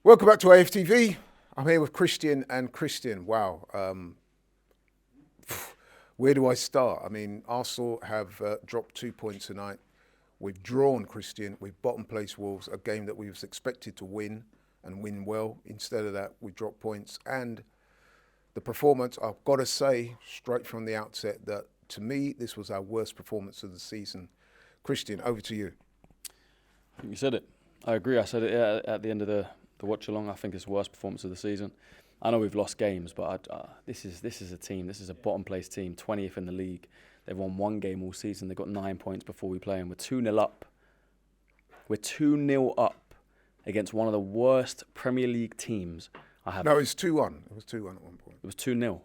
Welcome back to AFTV. I'm here with Christian and Christian. Wow. Where do I start? I mean, Arsenal have dropped 2 points tonight. We've drawn, Christian, with bottom place Wolves, a game that we was expected to win and win well. Instead of that, we dropped points. And the performance, I've got to say, straight from the outset, that to me, this was our worst performance of the season. Christian, over to you. I think you said it. I agree. I said it at the end of the watch along. I think it's the worst performance of the season. I know we've lost games, but this is a team. This is a bottom place team, 20th in the league. They've won one game all season. They've got 9 points before we play, and we're 2-0 up. We're 2-0 up against one of the worst Premier League teams I have. No, it's 2-1. It was 2-1 at one point. It was 2-0.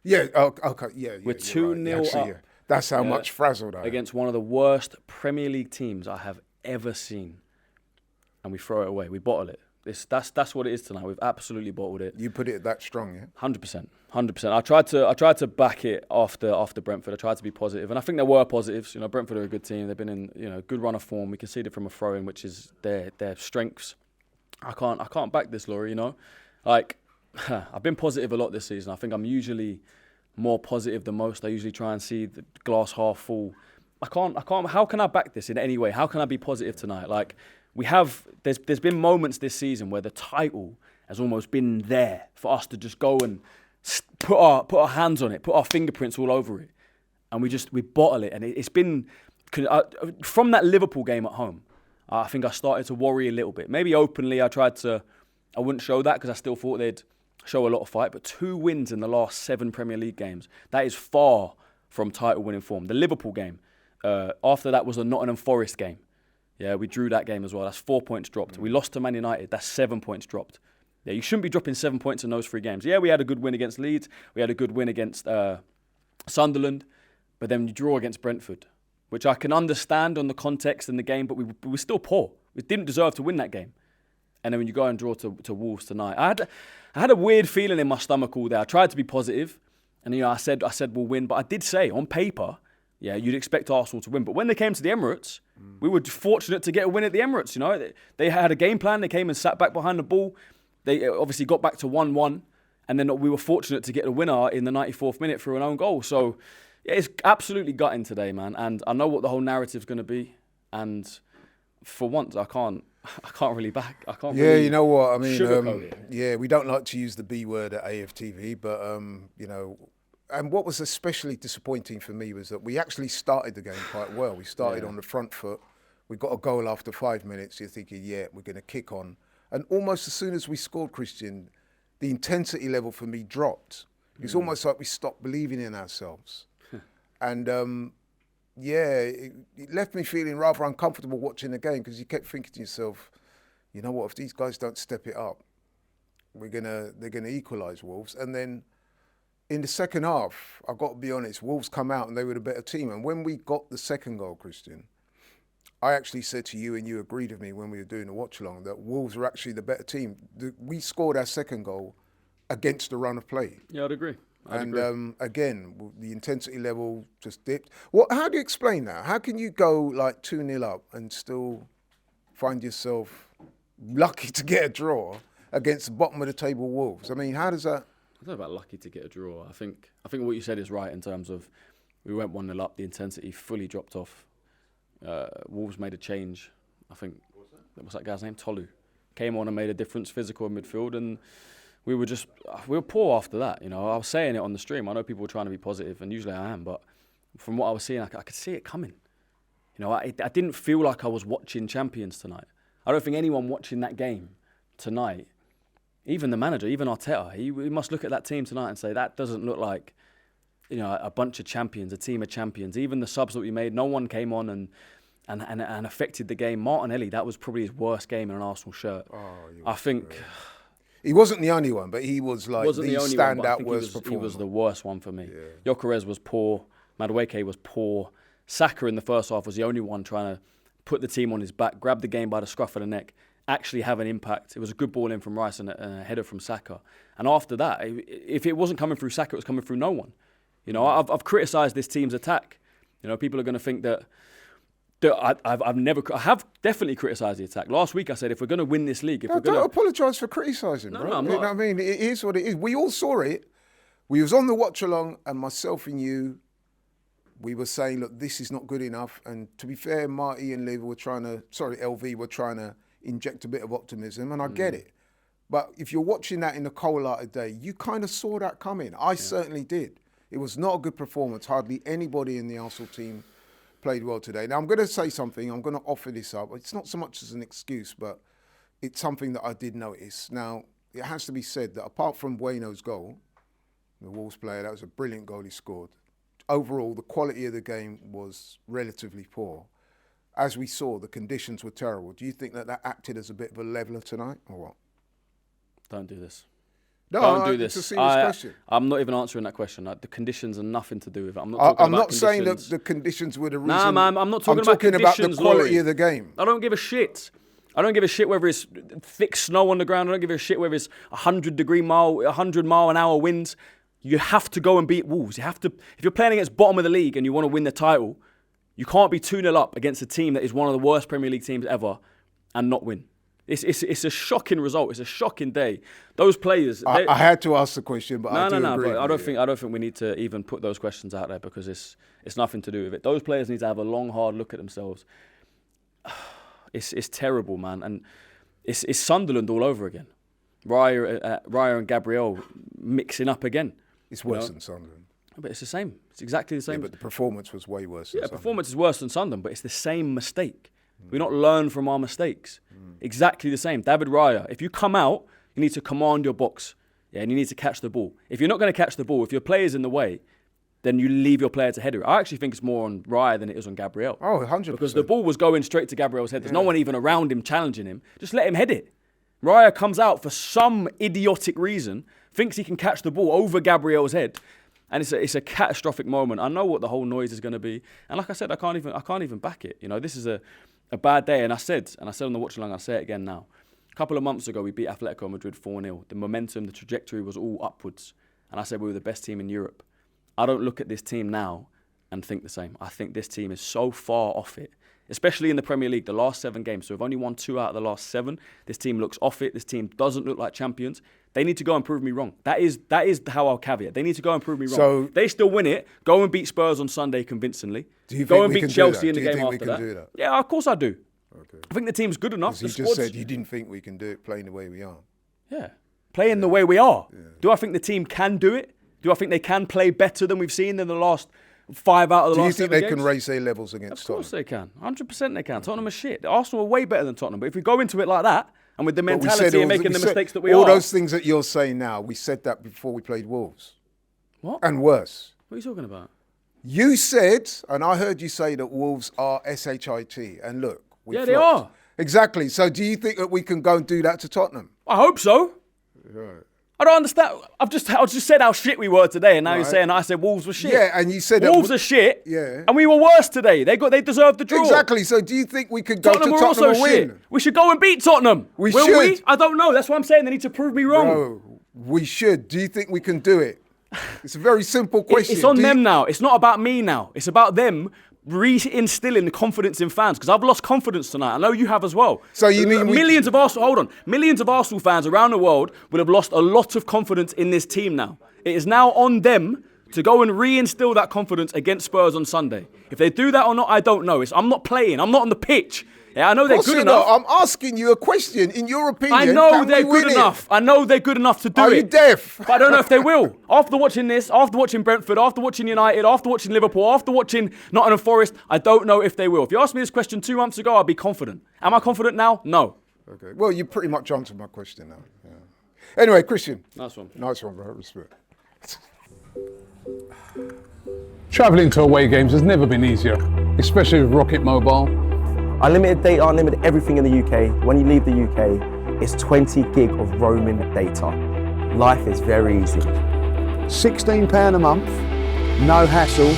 Yeah, okay, yeah. We're 2-0 right. up. Yeah. That's how much frazzled I am. Against one of the worst Premier League teams I have ever seen. And we throw it away. We bottle it. That's what it is tonight. We've absolutely bottled it. You put it that strong, yeah? 100%. I tried to back it after Brentford. I tried to be positive, and I think there were positives. You know, Brentford are a good team. They've been in a good run of form. We conceded from a throw-in, which is their strengths. I can't back this, Laurie. You know, like I've been positive a lot this season. I think I'm usually more positive than most. I usually try and see the glass half full. I can't. How can I back this in any way? How can I be positive tonight? Like. There's been moments this season where the title has almost been there for us to just go and put our hands on it, put our fingerprints all over it, and we bottle it. And it's been from that Liverpool game at home. I think I started to worry a little bit. Maybe openly I wouldn't show that because I still thought they'd show a lot of fight. But 2 wins in the last 7 Premier League games, that is far from title winning form. The Liverpool game, after that was the Nottingham Forest game. Yeah, we drew that game as well. That's 4 points dropped. We lost to Man United. That's 7 points dropped. Yeah, you shouldn't be dropping 7 points in those 3 games. Yeah, we had a good win against Leeds. We had a good win against Sunderland. But then you draw against Brentford, which I can understand on the context and the game, but we were still poor. We didn't deserve to win that game. And then when you go and draw to Wolves tonight, I had a weird feeling in my stomach all day. I tried to be positive, and I said we'll win. But I did say, on paper, yeah, you'd expect Arsenal to win. But when they came to the Emirates, we were fortunate to get a win at the Emirates. You know, they had a game plan. They came and sat back behind the ball. They obviously got back to 1-1. And then we were fortunate to get a winner in the 94th minute through an own goal. So, yeah, it's absolutely gutting today, man. And I know what the whole narrative's going to be. And for once, I can't really back. I can't really you know what? I mean, sugarcoat it. Yeah, we don't like to use the B word at AFTV, but, you know, and what was especially disappointing for me was that we actually started the game quite well. We started on the front foot. We got a goal after 5 minutes. You're thinking, yeah, we're going to kick on. And almost as soon as we scored, Christian, the intensity level for me dropped. It's almost like we stopped believing in ourselves. And, it left me feeling rather uncomfortable watching the game because you kept thinking to yourself, you know what, if these guys don't step it up, they're gonna equalise Wolves. And then in the second half, I've got to be honest, Wolves come out and they were the better team. And when we got the second goal, Christian, I actually said to you, and you agreed with me when we were doing the watch-along, that Wolves were actually the better team. We scored our second goal against the run of play. Yeah, I'd agree. Again, the intensity level just dipped. How do you explain that? How can you go like 2-0 up and still find yourself lucky to get a draw against the bottom of the table Wolves? I mean, how does that... I don't know about lucky to get a draw. I think what you said is right in terms of we went 1-0 up, the intensity fully dropped off. Wolves made a change. I think, what's that guy's name? Tolu. Came on and made a difference, physical in midfield, and we were poor after that. You know, I was saying it on the stream. I know people were trying to be positive, and usually I am, but from what I was seeing, I could see it coming. You know, I didn't feel like I was watching champions tonight. I don't think anyone watching that game tonight, even the manager, even Arteta, he must look at that team tonight and say, that doesn't look like, you know, a bunch of champions, a team of champions. Even the subs that we made, no one came on and affected the game. Martinelli, that was probably his worst game in an Arsenal shirt. I think... Great. He wasn't the only one, but he was like the standout worst performer. He was the worst one for me. Yeah. Gyökeres was poor. Madueke was poor. Saka in the first half was the only one trying to put the team on his back, grab the game by the scruff of the neck, actually have an impact. It was a good ball in from Rice and a header from Saka. And after that, if it wasn't coming through Saka, it was coming through no one. You know, I've criticised this team's attack. You know, people are going to think that I have definitely criticised the attack. Last week I said if we're going to win this league, don't apologise for criticising, bro. No, I'm you know not. what I mean? It is what it is. We all saw it. We was on the watch along, and myself and you, we were saying, look, this is not good enough. And to be fair, Marty and Liv LV were trying to inject a bit of optimism, and I get it. But if you're watching that in a cold light of day, you kind of saw that coming. I certainly did. It was not a good performance. Hardly anybody in the Arsenal team played well today. Now, I'm going to say something. I'm going to offer this up. It's not so much as an excuse, but it's something that I did notice. Now, it has to be said that apart from Bueno's goal, the Wolves player, that was a brilliant goal he scored. Overall, the quality of the game was relatively poor. As we saw, the conditions were terrible. Do you think that acted as a bit of a leveller tonight, or what? Don't do this. No, Don't do this. It's a serious question. I'm not even answering that question. The conditions are nothing to do with it. I'm not saying that the conditions were the reason. Nah, man, I'm not talking about conditions, the quality Laurie. of the game. I don't give a shit. I don't give a shit whether it's thick snow on the ground. I don't give a shit whether it's 100 mile an hour winds. You have to go and beat Wolves. You have to. If you're playing against bottom of the league and you want to win the title, you can't be 2-0 up against a team that is one of the worst Premier League teams ever and not win. It's a shocking result. It's a shocking day. Those players. I had to ask the question, but I do agree. But I don't think we need to even put those questions out there because it's nothing to do with it. Those players need to have a long, hard look at themselves. It's terrible, man, and it's Sunderland all over again. Raya and Gabriel mixing up again. It's worse than Sunderland. But it's the same. It's exactly the same. Yeah, but the performance was way worse. Yeah, performance is worse than Sunderland, but it's the same mistake. We not learn from our mistakes. Exactly the same. David Raya, if you come out, you need to command your box. Yeah, and you need to catch the ball. If you're not going to catch the ball, if your player's in the way, then you leave your player to header it. I actually think it's more on Raya than it is on Gabriel. Oh, 100%. Because the ball was going straight to Gabriel's head. There's no one even around him challenging him. Just let him head it. Raya comes out for some idiotic reason, thinks he can catch the ball over Gabriel's head. And it's a catastrophic moment. I know what the whole noise is going to be. And like I said, I can't even back it. You know, this is a bad day. And I said on the watch along, I'll say it again now. A couple of months ago, we beat Atletico Madrid 4-0. The momentum, the trajectory was all upwards. And I said we were the best team in Europe. I don't look at this team now and think the same. I think this team is so far off it, especially in the Premier League, the last 7 games. So we've only won 2 out of the last 7. This team looks off it. This team doesn't look like champions. They need to go and prove me wrong. That is how I'll caveat. They need to go and prove me wrong. So they still win it. Go and beat Spurs on Sunday convincingly. Do you go think and we beat can Chelsea do in that? the Do you game think we after can that. do that? Yeah, of course I do. Okay. I think the team's good enough. Because you just said you didn't think we can do it playing the way we are. Yeah, playing the way we are. Yeah. Do I think the team can do it? Do I think they can play better than we've seen in the last 5 out of the last 7 games? Do you think they can raise their levels against Tottenham? Of course they can. 100% they can. Tottenham are shit. Arsenal are way better than Tottenham. But if we go into it like that, and with the mentality and making the mistakes that we are... All those things that you're saying now, we said that before we played Wolves. What? And worse. What are you talking about? You said, and I heard you say that Wolves are SHIT. And look, we flopped. They are. Exactly. So do you think that we can go and do that to Tottenham? I hope so. Right. I don't understand. I just said how shit we were today, and now you're saying I said Wolves were shit. Yeah, and you said Wolves are shit. Yeah, and we were worse today. They deserved the draw. Exactly. So do you think we could go to Tottenham also and win? Shit. We should go and beat Tottenham. Will we? I don't know. That's what I'm saying. They need to prove me wrong. Bro, we should. Do you think we can do it? It's a very simple question. It's on them now. It's not about me now. It's about them reinstilling confidence in fans, because I've lost confidence tonight. I know you have as well. So you mean millions of Arsenal fans around the world will have lost a lot of confidence in this team now. It is now on them to go and reinstill that confidence against Spurs on Sunday. If they do that or not, I don't know. I'm not playing. I'm not on the pitch. Yeah, I know they're good enough. I'm asking you a question. In your opinion, I know they're good enough. I know they're good enough to do it. Are you deaf? But I don't know if they will. After watching this, after watching Brentford, after watching United, after watching Liverpool, after watching Nottingham Forest, I don't know if they will. If you asked me this question 2 months ago, I'd be confident. Am I confident now? No. Okay. Well, you pretty much answered my question now. Yeah. Anyway, Christian. Nice one. Nice one, bro. Respect. Travelling to away games has never been easier, especially with Rocket Mobile. Unlimited data, unlimited everything in the UK. When you leave the UK, it's 20 gig of roaming data. Life is very easy. £16 a month, no hassle.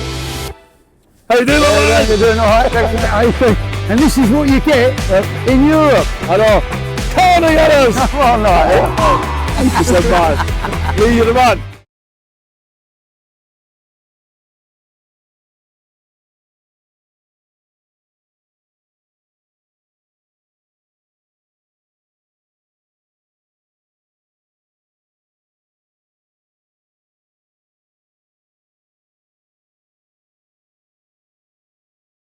How you doing, You're doing all right? And this is what you get in Europe. Hello. Tony Ellis! Come on, like, thank you so much. Lee, you're the man.